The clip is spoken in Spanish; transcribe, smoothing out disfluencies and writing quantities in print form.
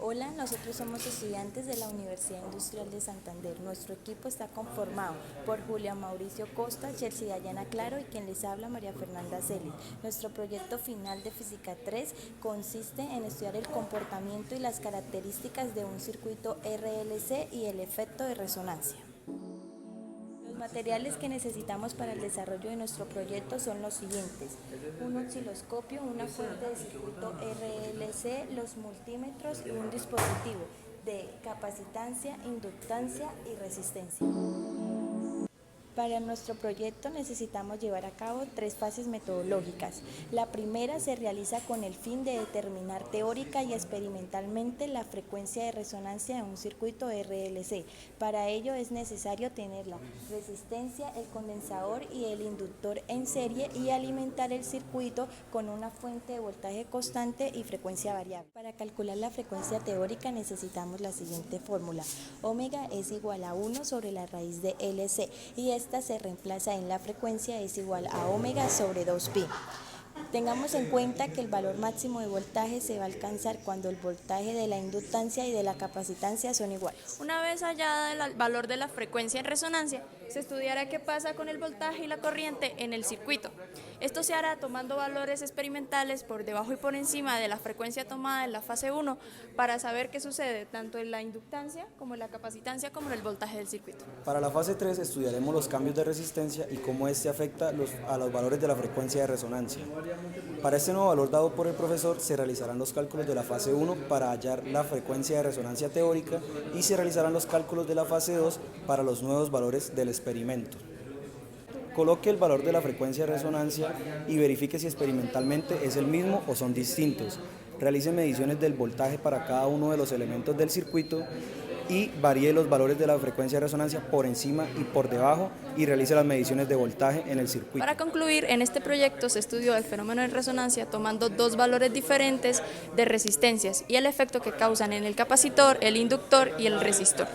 Hola, nosotros somos estudiantes de la Universidad Industrial de Santander. Nuestro equipo está conformado por Julia Mauricio Costa, Chelsea Dayana Claro y quien les habla, María Fernanda Celis. Nuestro proyecto final de Física 3 consiste en estudiar el comportamiento y las características de un circuito RLC y el efecto de resonancia. Los materiales que necesitamos para el desarrollo de nuestro proyecto son los siguientes: un osciloscopio, una fuente de circuito RLC, los multímetros y un dispositivo de capacitancia, inductancia y resistencia. Para nuestro proyecto necesitamos llevar a cabo 3 fases metodológicas. La primera se realiza con el fin de determinar teórica y experimentalmente la frecuencia de resonancia de un circuito RLC. Para ello es necesario tener la resistencia, el condensador y el inductor en serie y alimentar el circuito con una fuente de voltaje constante y frecuencia variable. Para calcular la frecuencia teórica necesitamos la siguiente fórmula: omega es igual a 1 sobre la raíz de LC y esta se reemplaza en la frecuencia es igual a omega sobre 2pi. Tengamos en cuenta que el valor máximo de voltaje se va a alcanzar cuando el voltaje de la inductancia y de la capacitancia son iguales. Una vez hallada el valor de la frecuencia en resonancia, se estudiará qué pasa con el voltaje y la corriente en el circuito. Esto se hará tomando valores experimentales por debajo y por encima de la frecuencia tomada en la fase 1 para saber qué sucede tanto en la inductancia como en la capacitancia como en el voltaje del circuito. Para la fase 3 estudiaremos los cambios de resistencia y cómo este afecta a los valores de la frecuencia de resonancia. Para este nuevo valor dado por el profesor se realizarán los cálculos de la fase 1 para hallar la frecuencia de resonancia teórica y se realizarán los cálculos de la fase 2 para los nuevos valores del experimento. Coloque el valor de la frecuencia de resonancia y verifique si experimentalmente es el mismo o son distintos. Realice mediciones del voltaje para cada uno de los elementos del circuito y varíe los valores de la frecuencia de resonancia por encima y por debajo y realice las mediciones de voltaje en el circuito. Para concluir, en este proyecto se estudió el fenómeno de resonancia tomando 2 valores diferentes de resistencias y el efecto que causan en el capacitor, el inductor y el resistor.